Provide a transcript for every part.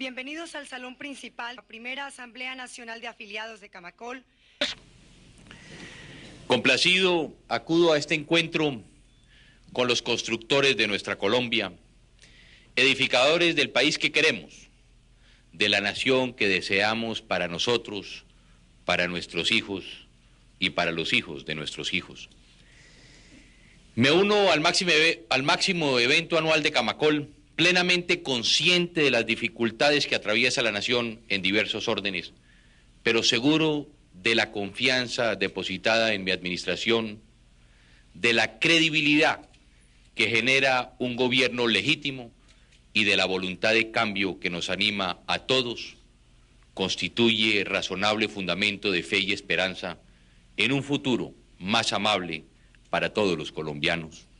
Bienvenidos al salón principal, la primera Asamblea Nacional de Afiliados de Camacol. Complacido, acudo a este encuentro con los constructores de nuestra Colombia, edificadores del país que queremos, de la nación que deseamos para nosotros, para nuestros hijos y para los hijos de nuestros hijos. Me uno al máximo evento anual de Camacol, plenamente consciente de las dificultades que atraviesa la nación en diversos órdenes, pero seguro de la confianza depositada en mi administración, de la credibilidad que genera un gobierno legítimo y de la voluntad de cambio que nos anima a todos, constituye razonable fundamento de fe y esperanza en un futuro más amable para todos los colombianos.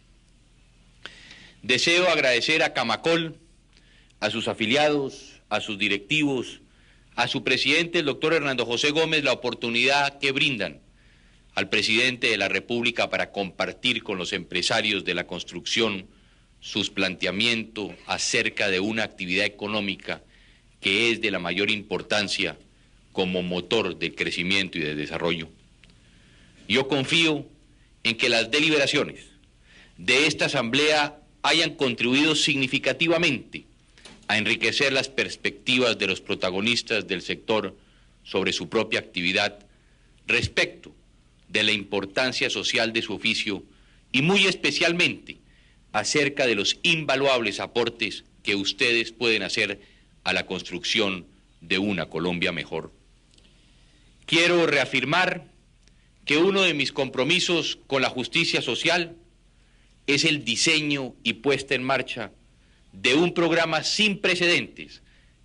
Deseo agradecer a Camacol, a sus afiliados, a sus directivos, a su presidente, el doctor Hernando José Gómez, la oportunidad que brindan al presidente de la República para compartir con los empresarios de la construcción sus planteamientos acerca de una actividad económica que es de la mayor importancia como motor del crecimiento y del desarrollo. Yo confío en que las deliberaciones de esta Asamblea hayan contribuido significativamente a enriquecer las perspectivas de los protagonistas del sector sobre su propia actividad respecto de la importancia social de su oficio y muy especialmente acerca de los invaluables aportes que ustedes pueden hacer a la construcción de una Colombia mejor. Quiero reafirmar que uno de mis compromisos con la justicia social es el diseño y puesta en marcha de un programa sin precedentes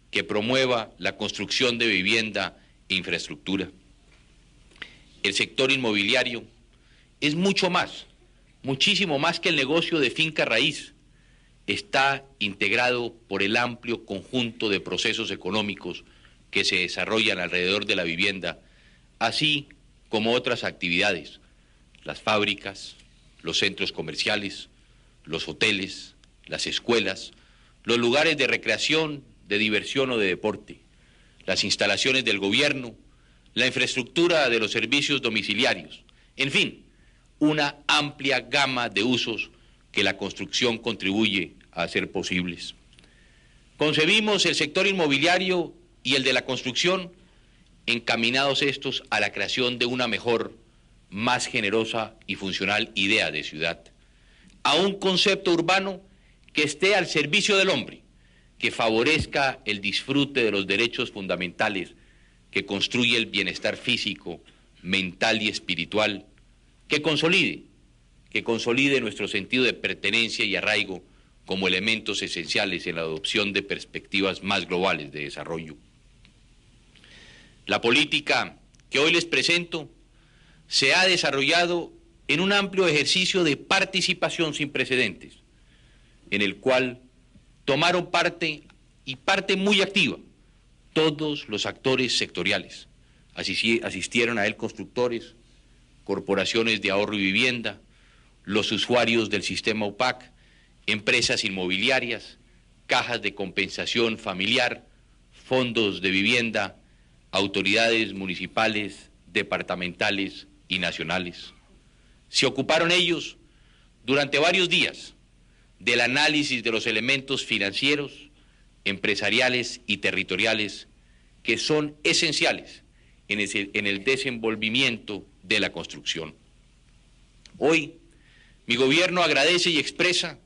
que promueva la construcción de vivienda e infraestructura. El sector inmobiliario es mucho más, muchísimo más que el negocio de finca raíz. Está integrado por el amplio conjunto de procesos económicos que se desarrollan alrededor de la vivienda, así como otras actividades, las fábricas, los centros comerciales, los hoteles, las escuelas, los lugares de recreación, de diversión o de deporte, las instalaciones del gobierno, la infraestructura de los servicios domiciliarios, en fin, una amplia gama de usos que la construcción contribuye a hacer posibles. Concebimos el sector inmobiliario y el de la construcción encaminados estos a la creación de una mejor, más generosa y funcional idea de ciudad, a un concepto urbano que esté al servicio del hombre, que favorezca el disfrute de los derechos fundamentales, que construye el bienestar físico, mental y espiritual, que consolide nuestro sentido de pertenencia y arraigo como elementos esenciales en la adopción de perspectivas más globales de desarrollo. La política que hoy les presento se ha desarrollado en un amplio ejercicio de participación sin precedentes, en el cual tomaron parte, y parte muy activa, todos los actores sectoriales. Asistieron a él constructores, corporaciones de ahorro y vivienda, los usuarios del sistema UPAC, empresas inmobiliarias, cajas de compensación familiar, fondos de vivienda, autoridades municipales, departamentales y nacionales. Se ocuparon ellos durante varios días del análisis de los elementos financieros, empresariales y territoriales que son esenciales en el desenvolvimiento de la construcción. Hoy, mi gobierno agradece y expresa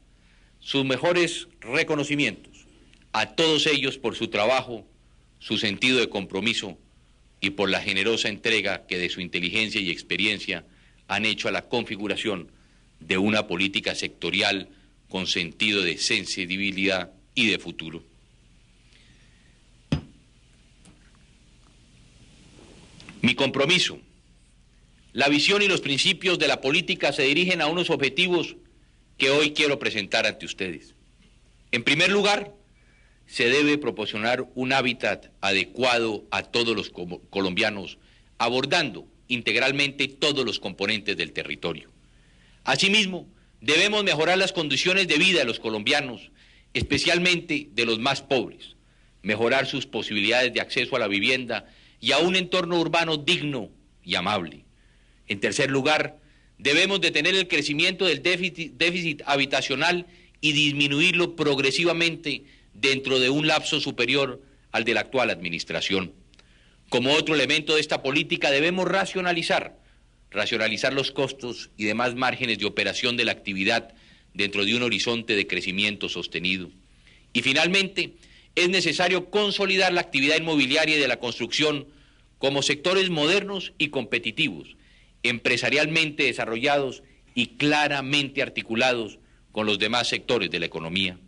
sus mejores reconocimientos a todos ellos por su trabajo, su sentido de compromiso y por la generosa entrega que de su inteligencia y experiencia han hecho a la configuración de una política sectorial con sentido de sensibilidad y de futuro. Mi compromiso, la visión y los principios de la política se dirigen a unos objetivos que hoy quiero presentar ante ustedes. En primer lugar, se debe proporcionar un hábitat adecuado a todos los colombianos, abordando integralmente todos los componentes del territorio. Asimismo, debemos mejorar las condiciones de vida de los colombianos, especialmente de los más pobres, mejorar sus posibilidades de acceso a la vivienda y a un entorno urbano digno y amable. En tercer lugar, debemos detener el crecimiento del déficit habitacional y disminuirlo progresivamente dentro de un lapso superior al de la actual administración. Como otro elemento de esta política, debemos racionalizar los costos y demás márgenes de operación de la actividad dentro de un horizonte de crecimiento sostenido. Y finalmente, es necesario consolidar la actividad inmobiliaria y de la construcción como sectores modernos y competitivos, empresarialmente desarrollados y claramente articulados con los demás sectores de la economía.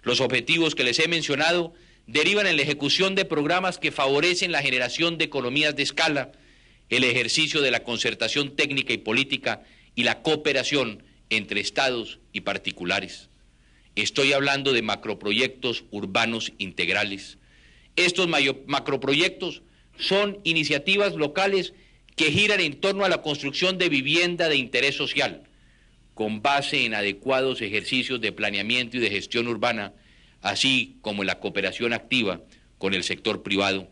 Los objetivos que les he mencionado derivan en la ejecución de programas que favorecen la generación de economías de escala, el ejercicio de la concertación técnica y política y la cooperación entre estados y particulares. Estoy hablando de macroproyectos urbanos integrales. Estos macroproyectos son iniciativas locales que giran en torno a la construcción de vivienda de interés social, con base en adecuados ejercicios de planeamiento y de gestión urbana, así como en la cooperación activa con el sector privado.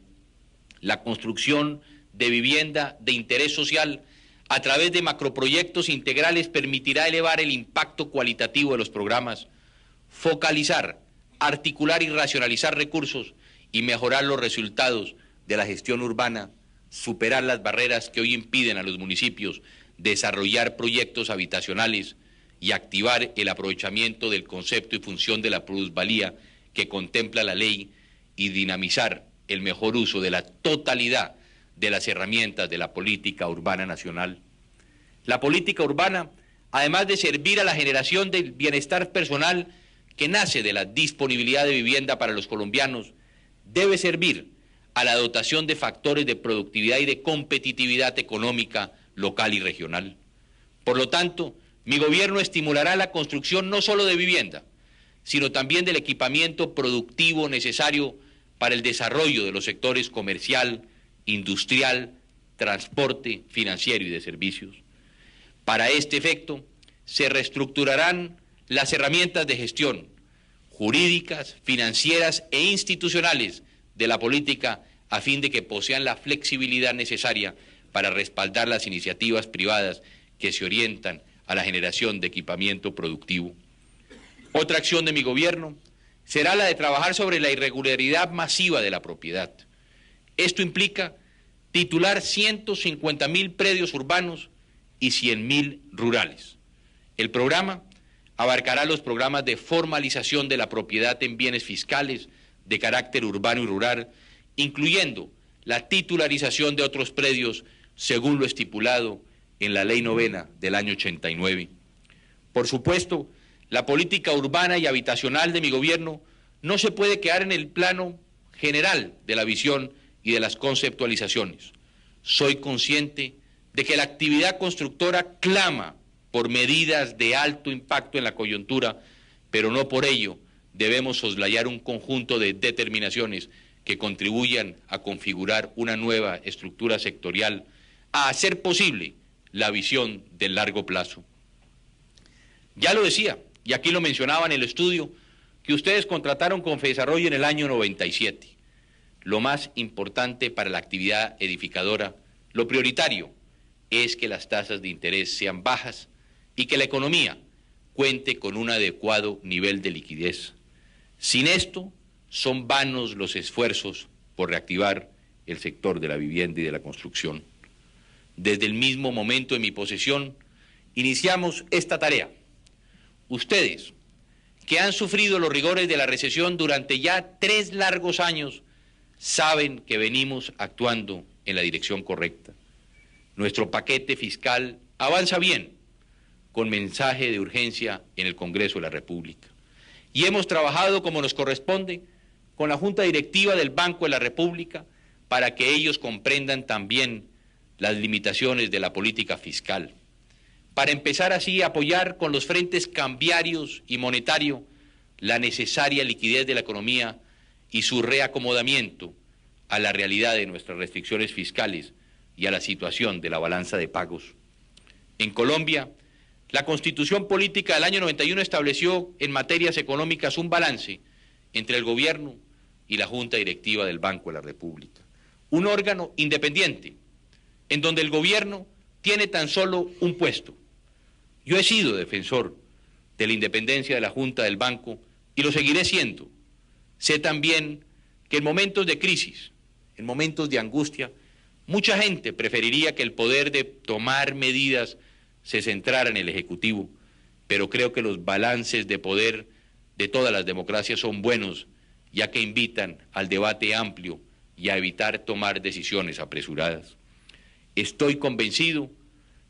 La construcción de vivienda de interés social a través de macroproyectos integrales permitirá elevar el impacto cualitativo de los programas, focalizar, articular y racionalizar recursos y mejorar los resultados de la gestión urbana, superar las barreras que hoy impiden a los municipios desarrollar proyectos habitacionales y activar el aprovechamiento del concepto y función de la plusvalía que contempla la ley y dinamizar el mejor uso de la totalidad de las herramientas de la política urbana nacional. La política urbana, además de servir a la generación del bienestar personal que nace de la disponibilidad de vivienda para los colombianos, debe servir a la dotación de factores de productividad y de competitividad económica local y regional. Por lo tanto, mi gobierno estimulará la construcción no solo de vivienda, sino también del equipamiento productivo necesario para el desarrollo de los sectores comercial, industrial, transporte, financiero y de servicios. Para este efecto, se reestructurarán las herramientas de gestión jurídicas, financieras e institucionales de la política a fin de que posean la flexibilidad necesaria para respaldar las iniciativas privadas que se orientan a la generación de equipamiento productivo. Otra acción de mi gobierno será la de trabajar sobre la irregularidad masiva de la propiedad. Esto implica titular 150.000 predios urbanos y 100.000 rurales. El programa abarcará los programas de formalización de la propiedad en bienes fiscales de carácter urbano y rural, incluyendo la titularización de otros predios según lo estipulado en la Ley 9 del año 89. Por supuesto, la política urbana y habitacional de mi gobierno no se puede quedar en el plano general de la visión y de las conceptualizaciones. Soy consciente de que la actividad constructora clama por medidas de alto impacto en la coyuntura, pero no por ello debemos soslayar un conjunto de determinaciones que contribuyan a configurar una nueva estructura sectorial, a hacer posible la visión del largo plazo. Ya lo decía, y aquí lo mencionaba en el estudio, que ustedes contrataron con Fedesarrollo en el año 97. Lo más importante para la actividad edificadora, lo prioritario, es que las tasas de interés sean bajas y que la economía cuente con un adecuado nivel de liquidez. Sin esto, son vanos los esfuerzos por reactivar el sector de la vivienda y de la construcción. Desde el mismo momento de mi posesión, iniciamos esta tarea. Ustedes, que han sufrido los rigores de la recesión durante ya 3 largos años, saben que venimos actuando en la dirección correcta. Nuestro paquete fiscal avanza bien, con mensaje de urgencia en el Congreso de la República. Y hemos trabajado como nos corresponde con la Junta Directiva del Banco de la República para que ellos comprendan también las limitaciones de la política fiscal, para empezar así a apoyar con los frentes cambiarios y monetario la necesaria liquidez de la economía y su reacomodamiento a la realidad de nuestras restricciones fiscales y a la situación de la balanza de pagos. En Colombia, la Constitución Política del año 91 estableció en materias económicas un balance entre el gobierno y la Junta Directiva del Banco de la República. Un órgano independiente, en donde el gobierno tiene tan solo un puesto. Yo he sido defensor de la independencia de la Junta del Banco y lo seguiré siendo. Sé también que en momentos de crisis, en momentos de angustia, mucha gente preferiría que el poder de tomar medidas se centrara en el Ejecutivo, pero creo que los balances de poder de todas las democracias son buenos, ya que invitan al debate amplio y a evitar tomar decisiones apresuradas. Estoy convencido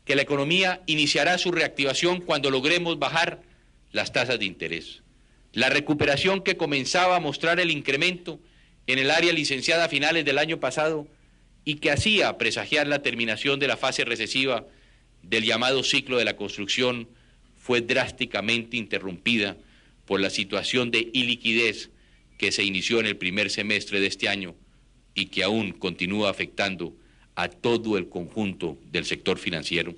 que la economía iniciará su reactivación cuando logremos bajar las tasas de interés. La recuperación que comenzaba a mostrar el incremento en el área licenciada a finales del año pasado y que hacía presagiar la terminación de la fase recesiva del llamado ciclo de la construcción fue drásticamente interrumpida por la situación de iliquidez que se inició en el primer semestre de este año y que aún continúa afectando a todo el conjunto del sector financiero.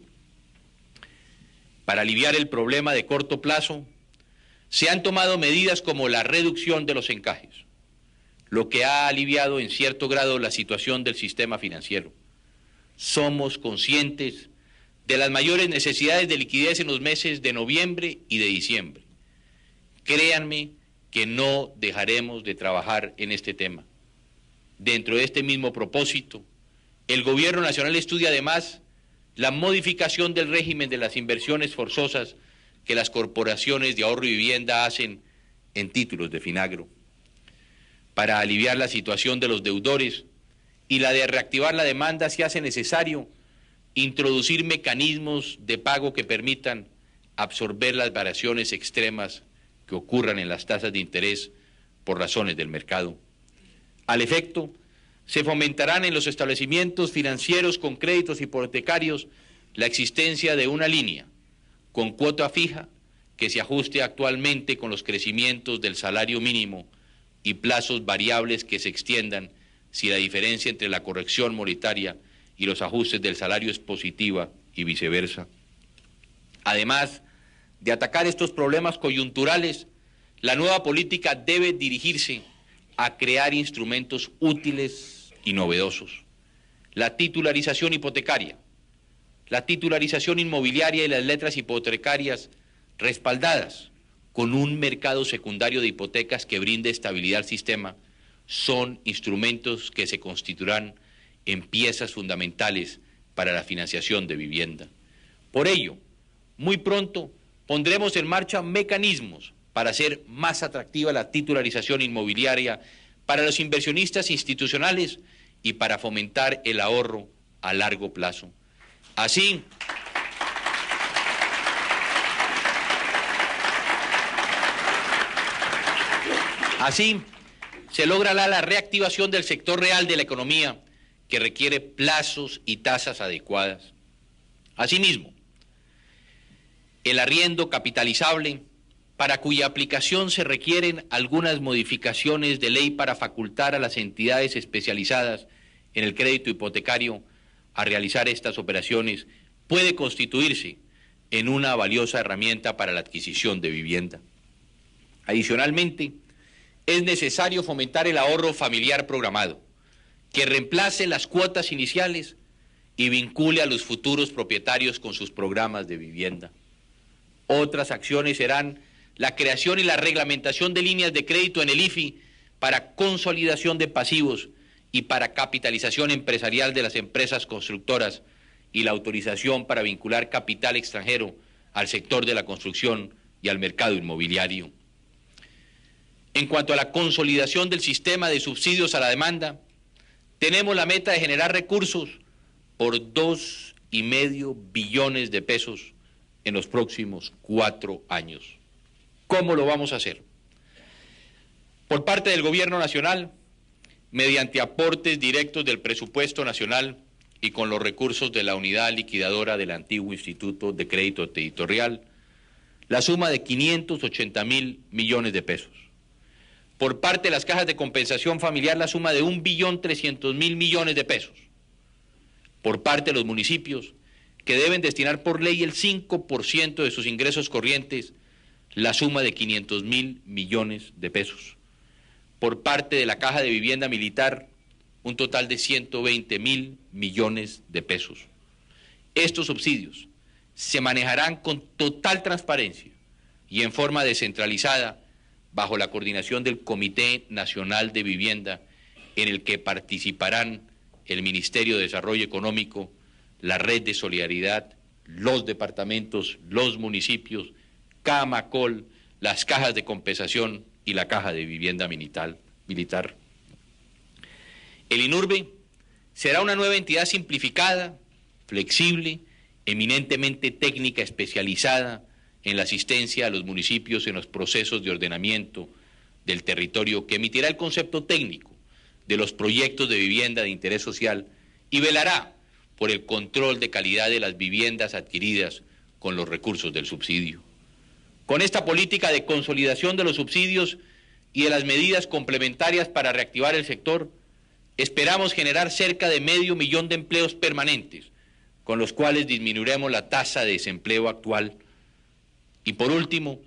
Para aliviar el problema de corto plazo, se han tomado medidas como la reducción de los encajes, lo que ha aliviado en cierto grado la situación del sistema financiero. Somos conscientes de las mayores necesidades de liquidez en los meses de noviembre y de diciembre. Créanme que no dejaremos de trabajar en este tema. Dentro de este mismo propósito, el Gobierno Nacional estudia además la modificación del régimen de las inversiones forzosas que las corporaciones de ahorro y vivienda hacen en títulos de Finagro. Para aliviar la situación de los deudores y la de reactivar la demanda, se hace necesario introducir mecanismos de pago que permitan absorber las variaciones extremas que ocurran en las tasas de interés por razones del mercado. Al efecto, se fomentarán en los establecimientos financieros con créditos hipotecarios la existencia de una línea con cuota fija que se ajuste actualmente con los crecimientos del salario mínimo y plazos variables que se extiendan si la diferencia entre la corrección monetaria y los ajustes del salario es positiva y viceversa. Además de atacar estos problemas coyunturales, la nueva política debe dirigirse a crear instrumentos útiles y novedosos. La titularización hipotecaria, la titularización inmobiliaria y las letras hipotecarias respaldadas con un mercado secundario de hipotecas que brinde estabilidad al sistema son instrumentos que se constituirán en piezas fundamentales para la financiación de vivienda. Por ello, muy pronto pondremos en marcha mecanismos para hacer más atractiva la titularización inmobiliaria para los inversionistas institucionales y para fomentar el ahorro a largo plazo. Así, se logrará la reactivación del sector real de la economía que requiere plazos y tasas adecuadas. Asimismo, el arriendo capitalizable, para cuya aplicación se requieren algunas modificaciones de ley para facultar a las entidades especializadas en el crédito hipotecario a realizar estas operaciones, puede constituirse en una valiosa herramienta para la adquisición de vivienda. Adicionalmente, es necesario fomentar el ahorro familiar programado, que reemplace las cuotas iniciales y vincule a los futuros propietarios con sus programas de vivienda. Otras acciones serán la creación y la reglamentación de líneas de crédito en el IFI para consolidación de pasivos y para capitalización empresarial de las empresas constructoras y la autorización para vincular capital extranjero al sector de la construcción y al mercado inmobiliario. En cuanto a la consolidación del sistema de subsidios a la demanda, tenemos la meta de generar recursos por 2,5 billones de pesos en los próximos 4 años. ¿Cómo lo vamos a hacer? Por parte del Gobierno Nacional, mediante aportes directos del presupuesto nacional y con los recursos de la unidad liquidadora del antiguo Instituto de Crédito Territorial, la suma de 580.000 millones de pesos. Por parte de las cajas de compensación familiar, la suma de 1.300.000 millones de pesos. Por parte de los municipios, que deben destinar por ley el 5% de sus ingresos corrientes, la suma de 500.000 millones de pesos. por parte de la Caja de Vivienda Militar un total de 120.000 millones de pesos. Estos subsidios se manejarán con total transparencia y en forma descentralizada bajo la coordinación del Comité Nacional de Vivienda, en el que participarán el Ministerio de Desarrollo Económico, la Red de Solidaridad, los departamentos, los municipios, Camacol, las cajas de compensación y la Caja de Vivienda Militar. El INURBE será una nueva entidad simplificada, flexible, eminentemente técnica, especializada en la asistencia a los municipios en los procesos de ordenamiento del territorio, que emitirá el concepto técnico de los proyectos de vivienda de interés social y velará por el control de calidad de las viviendas adquiridas con los recursos del subsidio. Con esta política de consolidación de los subsidios y de las medidas complementarias para reactivar el sector, esperamos generar cerca de 500.000 de empleos permanentes, con los cuales disminuiremos la tasa de desempleo actual. Y por último,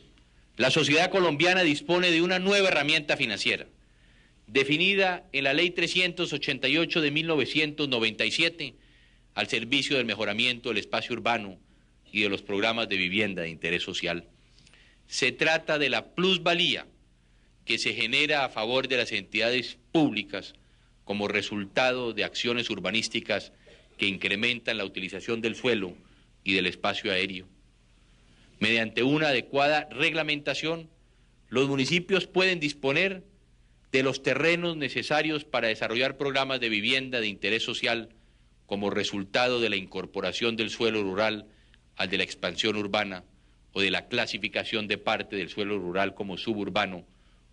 la sociedad colombiana dispone de una nueva herramienta financiera, definida en la Ley 388 de 1997, al servicio del mejoramiento del espacio urbano y de los programas de vivienda de interés social. Se trata de la plusvalía que se genera a favor de las entidades públicas como resultado de acciones urbanísticas que incrementan la utilización del suelo y del espacio aéreo. Mediante una adecuada reglamentación, los municipios pueden disponer de los terrenos necesarios para desarrollar programas de vivienda de interés social como resultado de la incorporación del suelo rural al de la expansión urbana o de la clasificación de parte del suelo rural como suburbano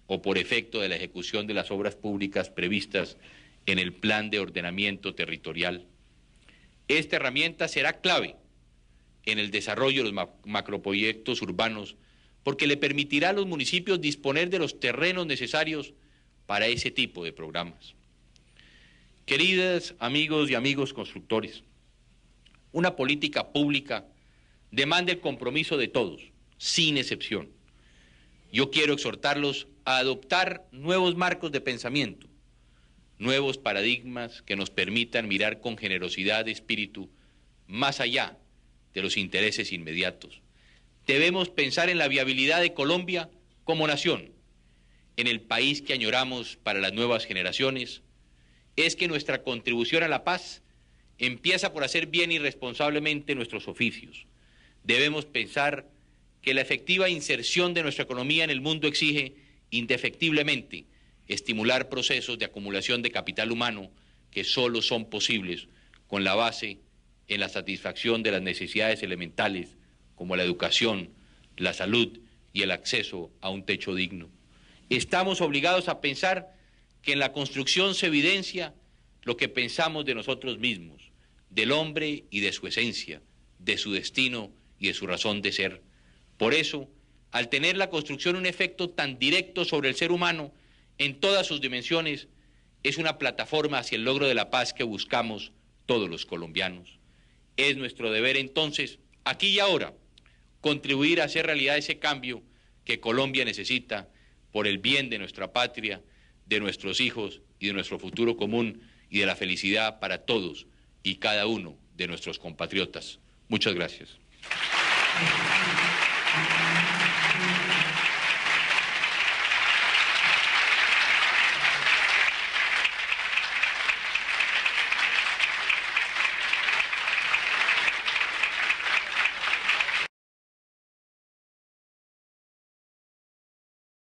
o por efecto de la ejecución de las obras públicas previstas en el Plan de Ordenamiento Territorial. Esta herramienta será clave en el desarrollo de los macroproyectos urbanos porque le permitirá a los municipios disponer de los terrenos necesarios para ese tipo de programas. Queridos amigos y amigos constructores, una política pública demanda el compromiso de todos, sin excepción. Yo quiero exhortarlos a adoptar nuevos marcos de pensamiento, nuevos paradigmas que nos permitan mirar con generosidad de espíritu más allá de los intereses inmediatos. Debemos pensar en la viabilidad de Colombia como nación, en el país que añoramos para las nuevas generaciones. Es que nuestra contribución a la paz empieza por hacer bien y responsablemente nuestros oficios. Debemos pensar que la efectiva inserción de nuestra economía en el mundo exige indefectiblemente estimular procesos de acumulación de capital humano que solo son posibles con la base en la satisfacción de las necesidades elementales como la educación, la salud y el acceso a un techo digno. Estamos obligados a pensar que en la construcción se evidencia lo que pensamos de nosotros mismos, del hombre y de su esencia, de su destino y de su razón de ser. Por eso, al tener la construcción un efecto tan directo sobre el ser humano en todas sus dimensiones, es una plataforma hacia el logro de la paz que buscamos todos los colombianos. Es nuestro deber entonces, aquí y ahora, contribuir a hacer realidad ese cambio que Colombia necesita por el bien de nuestra patria, de nuestros hijos y de nuestro futuro común y de la felicidad para todos y cada uno de nuestros compatriotas. Muchas gracias.